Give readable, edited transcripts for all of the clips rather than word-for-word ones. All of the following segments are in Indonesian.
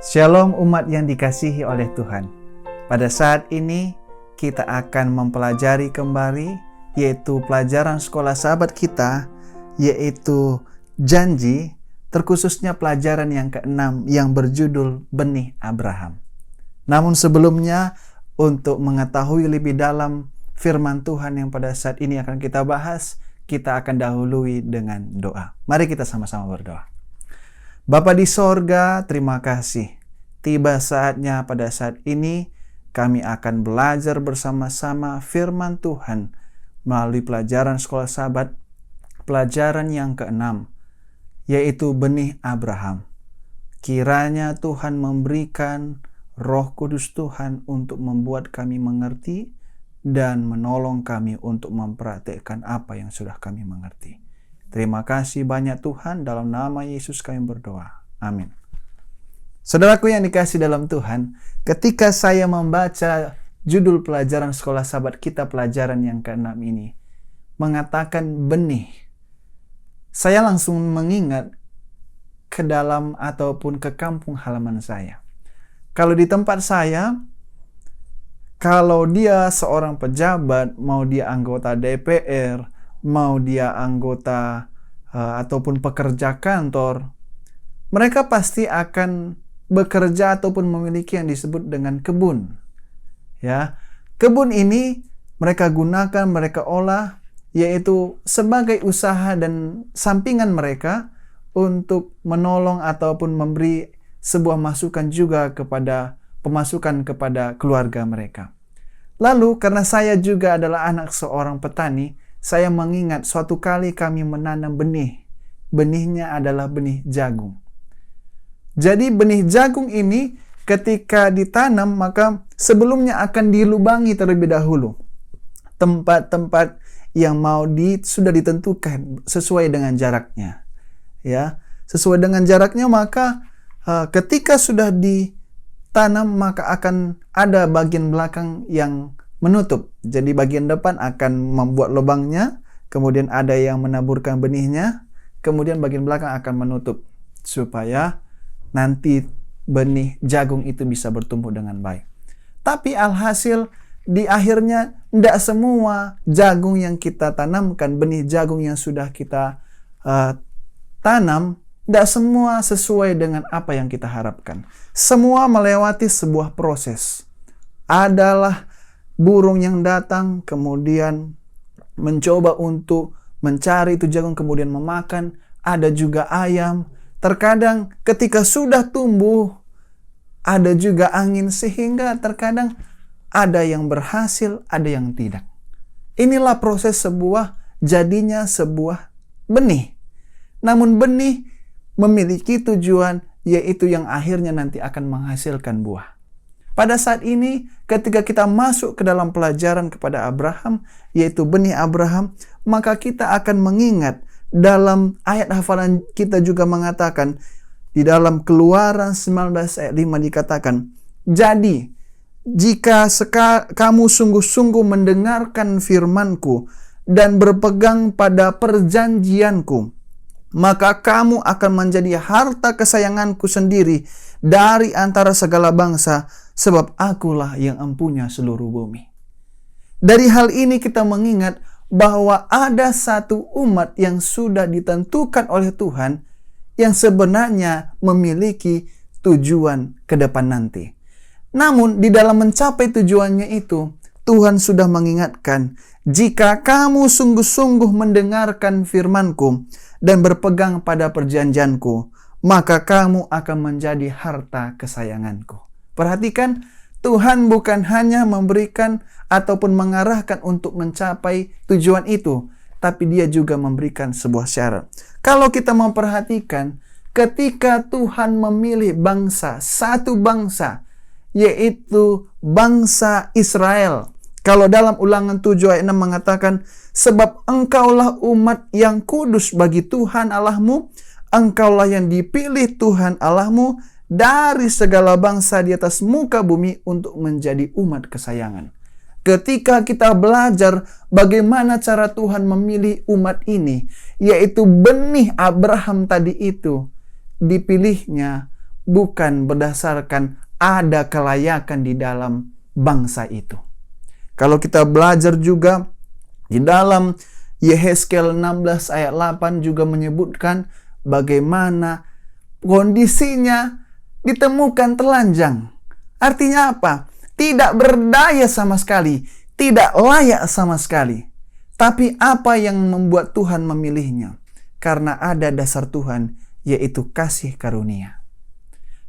Shalom umat yang dikasihi oleh Tuhan. Pada saat ini kita akan mempelajari kembali yaitu pelajaran sekolah sahabat kita, yaitu janji, terkhususnya pelajaran yang ke-6 yang berjudul Benih Abraham. Namun sebelumnya, untuk mengetahui lebih dalam firman Tuhan yang pada saat ini akan kita bahas, kita akan dahului dengan doa. Mari kita sama-sama berdoa. Bapa di sorga, terima kasih. Tiba saatnya pada saat ini kami akan belajar bersama-sama firman Tuhan melalui pelajaran sekolah sahabat, pelajaran yang ke-6, yaitu Benih Abraham. Kiranya Tuhan memberikan Roh Kudus Tuhan untuk membuat kami mengerti dan menolong kami untuk mempraktekkan apa yang sudah kami mengerti. Terima kasih banyak Tuhan, dalam nama Yesus kami berdoa. Amin. Saudaraku yang dikasih dalam Tuhan, ketika saya membaca judul pelajaran sekolah sahabat kita, pelajaran yang ke-6 ini, mengatakan benih, saya langsung mengingat ke dalam ataupun ke kampung halaman saya. Kalau di tempat saya, kalau dia seorang pejabat, mau dia anggota DPR, mau dia anggota ataupun pekerja kantor, mereka pasti akan bekerja ataupun memiliki yang disebut dengan kebun. Ya, kebun ini mereka gunakan, mereka olah, yaitu sebagai usaha dan sampingan mereka untuk menolong ataupun memberi sebuah masukan juga kepada pemasukan kepada keluarga mereka. Lalu karena saya juga adalah anak seorang petani, saya mengingat suatu kali kami menanam benih. Benihnya adalah benih jagung. Jadi benih jagung ini ketika ditanam maka sebelumnya akan dilubangi terlebih dahulu. Tempat-tempat yang sudah ditentukan sesuai dengan jaraknya. Ya, sesuai dengan jaraknya maka ketika sudah ditanam maka akan ada bagian belakang yang menutup. Jadi bagian depan akan membuat lubangnya, kemudian ada yang menaburkan benihnya, kemudian bagian belakang akan menutup supaya nanti benih jagung itu bisa bertumbuh dengan baik. Tapi alhasil di akhirnya tidak semua jagung yang kita tanamkan, benih jagung yang sudah kita tanam, tidak semua sesuai dengan apa yang kita harapkan. Semua melewati sebuah proses. Adalah burung yang datang, kemudian mencoba untuk mencari itu jagung, kemudian memakan. Ada juga ayam. Terkadang ketika sudah tumbuh, ada juga angin, sehingga terkadang ada yang berhasil, ada yang tidak. Inilah proses jadinya sebuah benih. Namun benih memiliki tujuan, yaitu yang akhirnya nanti akan menghasilkan buah. Pada saat ini, ketika kita masuk ke dalam pelajaran kepada Abraham, yaitu benih Abraham, maka kita akan mengingat dalam ayat hafalan kita juga mengatakan, di dalam Keluaran 19 ayat 5 dikatakan, jadi jika kamu sungguh-sungguh mendengarkan firman-Ku dan berpegang pada perjanjian-Ku, maka kamu akan menjadi harta kesayangan-Ku sendiri dari antara segala bangsa, sebab Akulah yang empunya seluruh bumi. Dari hal ini kita mengingat bahwa ada satu umat yang sudah ditentukan oleh Tuhan yang sebenarnya memiliki tujuan ke depan nanti. Namun di dalam mencapai tujuannya itu, Tuhan sudah mengingatkan, jika kamu sungguh-sungguh mendengarkan firman-Ku dan berpegang pada perjanjian-Ku, maka kamu akan menjadi harta kesayangan-Ku. Perhatikan, Tuhan bukan hanya memberikan ataupun mengarahkan untuk mencapai tujuan itu, tapi Dia juga memberikan sebuah syarat. Kalau kita memperhatikan, ketika Tuhan memilih satu bangsa, yaitu bangsa Israel. Kalau dalam Ulangan 7 ayat 6 mengatakan, sebab engkaulah umat yang kudus bagi Tuhan Allahmu, engkaulah yang dipilih Tuhan Allahmu dari segala bangsa di atas muka bumi untuk menjadi umat kesayangan. Ketika kita belajar bagaimana cara Tuhan memilih umat ini, yaitu benih Abraham tadi itu, dipilihnya bukan berdasarkan ada kelayakan di dalam bangsa itu. Kalau kita belajar juga di dalam Yehezkiel 16 ayat 8 juga menyebutkan bagaimana kondisinya ditemukan telanjang. Artinya apa? Tidak berdaya sama sekali, tidak layak sama sekali. Tapi apa yang membuat Tuhan memilihnya? Karena ada dasar Tuhan, yaitu kasih karunia.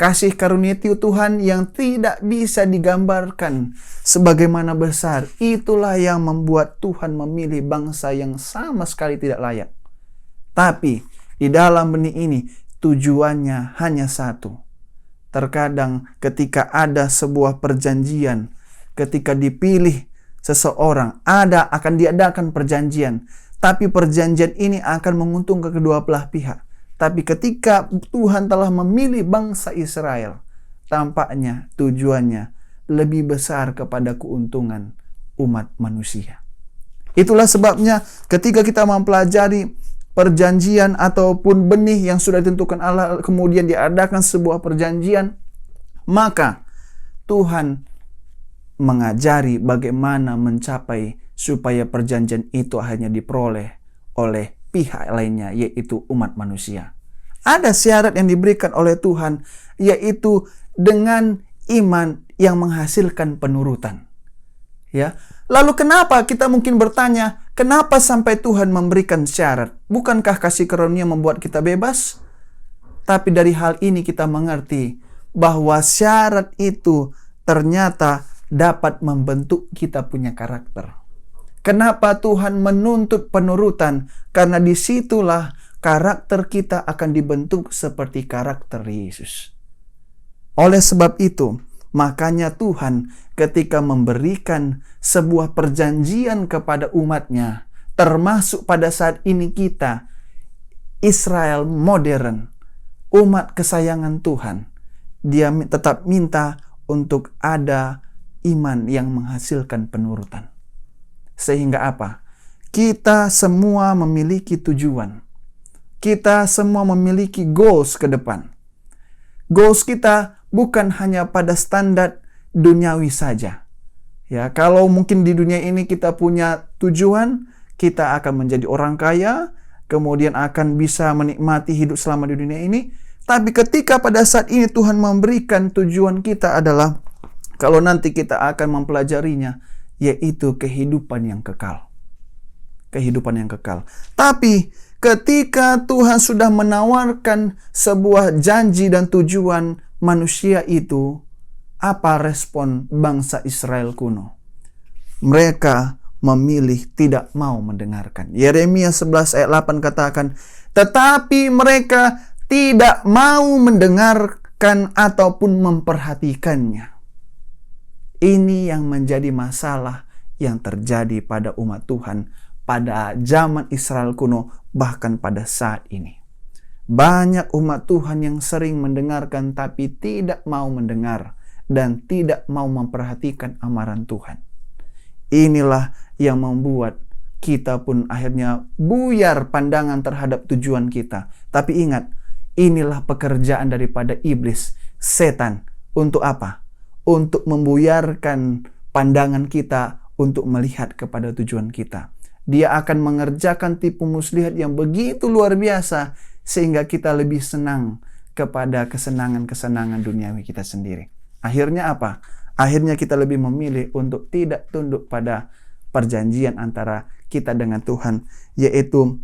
Kasih karunia itu Tuhan yang tidak bisa digambarkan sebagaimana besar. Itulah yang membuat Tuhan memilih bangsa yang sama sekali tidak layak. Tapi di dalam benih ini tujuannya hanya satu. Terkadang ketika ada sebuah perjanjian, ketika dipilih seseorang, akan diadakan perjanjian. Tapi perjanjian ini akan menguntungkan kedua belah pihak. Tapi ketika Tuhan telah memilih bangsa Israel, tampaknya tujuannya lebih besar kepada keuntungan umat manusia. Itulah sebabnya ketika kita mempelajari perjanjian ataupun benih yang sudah ditentukan Allah, kemudian diadakan sebuah perjanjian, maka Tuhan mengajari bagaimana mencapai supaya perjanjian itu akhirnya diperoleh oleh pihak lainnya, yaitu umat manusia. Ada syarat yang diberikan oleh Tuhan, yaitu dengan iman yang menghasilkan penurutan. Ya. Lalu kenapa kita mungkin bertanya, kenapa sampai Tuhan memberikan syarat? Bukankah kasih karunia membuat kita bebas? Tapi dari hal ini kita mengerti bahwa syarat itu ternyata dapat membentuk kita punya karakter. Kenapa Tuhan menuntut penurutan? Karena disitulah karakter kita akan dibentuk seperti karakter Yesus. Oleh sebab itu, makanya Tuhan ketika memberikan sebuah perjanjian kepada umatnya, termasuk pada saat ini kita, Israel modern, umat kesayangan Tuhan, dia tetap minta untuk ada iman yang menghasilkan penurutan. Sehingga apa? Kita semua memiliki tujuan. Kita semua memiliki goals ke depan. Goals kita bukan hanya pada standar duniawi saja. Ya, kalau mungkin di dunia ini kita punya tujuan, kita akan menjadi orang kaya, kemudian akan bisa menikmati hidup selama di dunia ini. Tapi ketika pada saat ini Tuhan memberikan tujuan kita adalah, kalau nanti kita akan mempelajarinya, yaitu kehidupan yang kekal. Kehidupan yang kekal. Tapi ketika Tuhan sudah menawarkan sebuah janji dan tujuan manusia itu, apa respon bangsa Israel kuno? Mereka memilih tidak mau mendengarkan. Yeremia 11 ayat 8 katakan, tetapi mereka tidak mau mendengarkan ataupun memperhatikannya. Ini yang menjadi masalah yang terjadi pada umat Tuhan pada zaman Israel kuno, bahkan pada saat ini. Banyak umat Tuhan yang sering mendengarkan tapi tidak mau mendengar dan tidak mau memperhatikan amaran Tuhan. Inilah yang membuat kita pun akhirnya buyar pandangan terhadap tujuan kita. Tapi ingat, inilah pekerjaan daripada iblis, setan. Untuk apa? Untuk membuyarkan pandangan kita untuk melihat kepada tujuan kita. Dia akan mengerjakan tipu muslihat yang begitu luar biasa sehingga kita lebih senang kepada kesenangan-kesenangan duniawi kita sendiri. Akhirnya apa? Akhirnya kita lebih memilih untuk tidak tunduk pada perjanjian antara kita dengan Tuhan, yaitu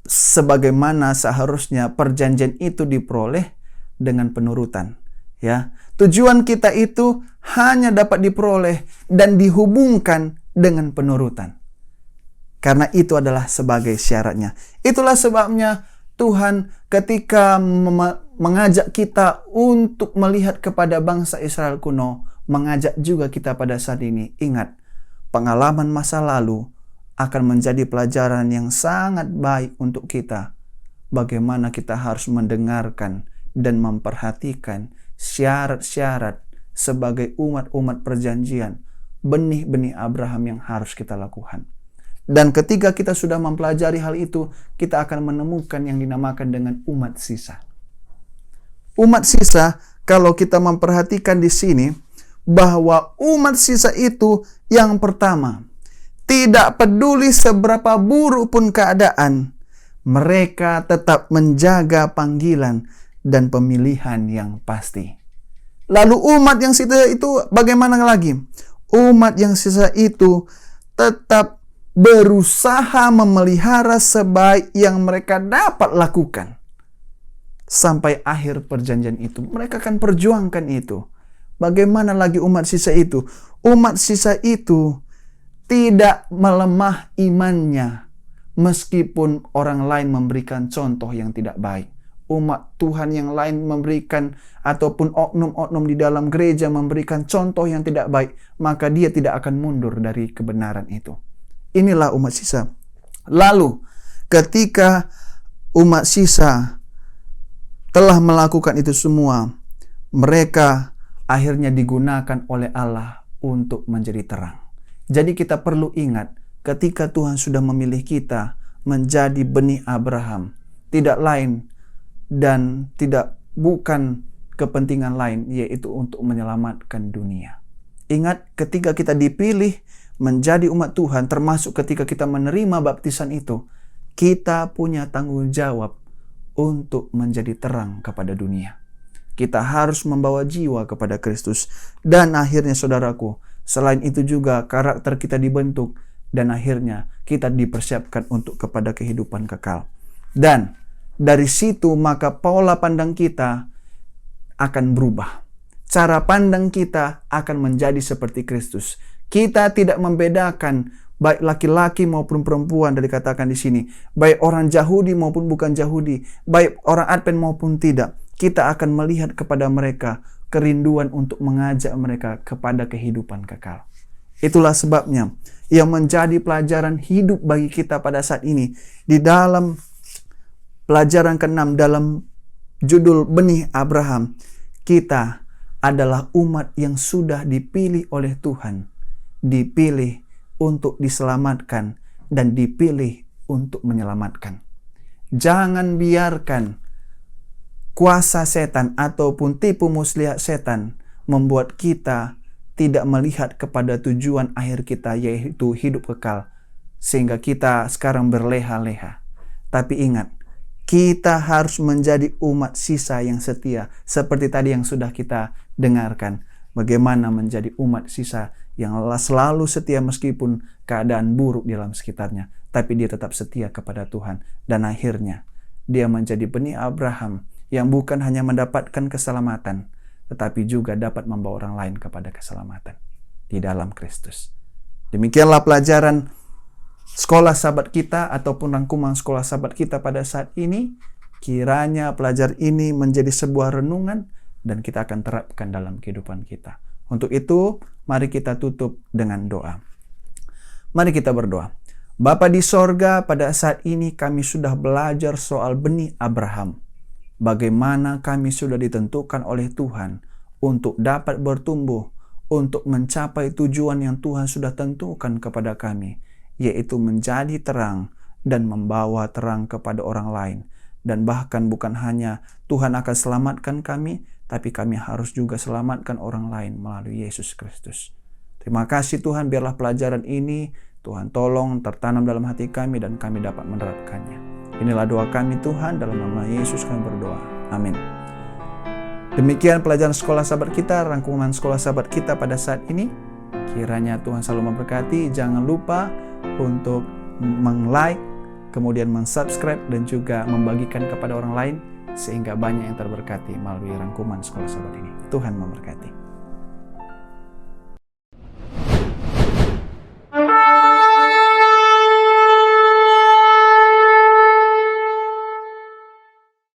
sebagaimana seharusnya perjanjian itu diperoleh dengan penurutan. Ya, tujuan kita itu hanya dapat diperoleh dan dihubungkan dengan penurutan. Karena itu adalah sebagai syaratnya. Itulah sebabnya Tuhan ketika mengajak kita untuk melihat kepada bangsa Israel kuno, mengajak juga kita pada saat ini. Ingat, pengalaman masa lalu akan menjadi pelajaran yang sangat baik untuk kita. Bagaimana kita harus mendengarkan dan memperhatikan syarat-syarat sebagai umat-umat perjanjian, benih-benih Abraham yang harus kita lakukan. Dan ketika kita sudah mempelajari hal itu, kita akan menemukan yang dinamakan dengan umat sisa. umat sisa, kalau kita memperhatikan di sini, bahwa umat sisa itu yang pertama, tidak peduli seberapa buruk pun keadaan, mereka tetap menjaga panggilan dan pemilihan yang pasti. Lalu umat yang sisa itu bagaimana lagi? Umat yang sisa itu tetap berusaha memelihara sebaik yang mereka dapat lakukan. Sampai akhir perjanjian itu, mereka akan perjuangkan itu. Bagaimana lagi umat sisa itu? Umat sisa itu tidak melemah imannya meskipun orang lain memberikan contoh yang tidak baik. Umat Tuhan yang lain memberikan ataupun oknum-oknum di dalam gereja memberikan contoh yang tidak baik, maka dia tidak akan mundur dari kebenaran itu. Inilah umat sisa. Lalu ketika umat sisa telah melakukan itu semua, mereka akhirnya digunakan oleh Allah untuk menjadi terang. Jadi kita perlu ingat, ketika Tuhan sudah memilih kita menjadi benih Abraham, tidak lain dan bukan kepentingan lain, yaitu untuk menyelamatkan dunia. Ingat, ketika kita dipilih menjadi umat Tuhan, termasuk ketika kita menerima baptisan itu, kita punya tanggung jawab untuk menjadi terang kepada dunia. Kita harus membawa jiwa kepada Kristus. Dan akhirnya saudaraku, selain itu juga karakter kita dibentuk dan akhirnya kita dipersiapkan untuk kepada kehidupan kekal. Dan dari situ maka pola pandang kita akan berubah. Cara pandang kita akan menjadi seperti Kristus. Kita tidak membedakan baik laki-laki maupun perempuan, dari katakan di sini, baik orang Yahudi maupun bukan Yahudi, baik orang Advent maupun tidak. Kita akan melihat kepada mereka kerinduan untuk mengajak mereka kepada kehidupan kekal. Itulah sebabnya yang menjadi pelajaran hidup bagi kita pada saat ini. Di dalam pelajaran ke-6 dalam judul Benih Abraham, kita adalah umat yang sudah dipilih oleh Tuhan, dipilih untuk diselamatkan dan dipilih untuk menyelamatkan. Jangan biarkan kuasa setan ataupun tipu muslihat setan membuat kita tidak melihat kepada tujuan akhir kita, yaitu hidup kekal, sehingga kita sekarang berleha-leha. Tapi ingat, kita harus menjadi umat sisa yang setia, seperti tadi yang sudah kita dengarkan. Bagaimana menjadi umat sisa yang selalu setia meskipun keadaan buruk di dalam sekitarnya, tapi dia tetap setia kepada Tuhan. Dan akhirnya dia menjadi benih Abraham yang bukan hanya mendapatkan keselamatan, tetapi juga dapat membawa orang lain kepada keselamatan di dalam Kristus. Demikianlah pelajaran sekolah sahabat kita ataupun rangkuman sekolah sahabat kita pada saat ini. Kiranya pelajaran ini menjadi sebuah renungan dan kita akan terapkan dalam kehidupan kita. Untuk itu, mari kita tutup dengan doa. Mari kita berdoa. Bapa di sorga, pada saat ini kami sudah belajar soal benih Abraham. Bagaimana kami sudah ditentukan oleh Tuhan untuk dapat bertumbuh, untuk mencapai tujuan yang Tuhan sudah tentukan kepada kami, yaitu menjadi terang dan membawa terang kepada orang lain. Dan bahkan bukan hanya Tuhan akan selamatkan kami, tapi kami harus juga selamatkan orang lain melalui Yesus Kristus. Terima kasih Tuhan, biarlah pelajaran ini Tuhan tolong tertanam dalam hati kami dan kami dapat menerapkannya. Inilah doa kami Tuhan, dalam nama Yesus kami berdoa. Amin. Demikian pelajaran sekolah sahabat kita, rangkuman sekolah sahabat kita pada saat ini. Kiranya Tuhan selalu memberkati. Jangan lupa untuk meng-like, kemudian meng-subscribe dan juga membagikan kepada orang lain, sehingga banyak yang terberkati melalui rangkuman sekolah sahabat ini. Tuhan memberkati.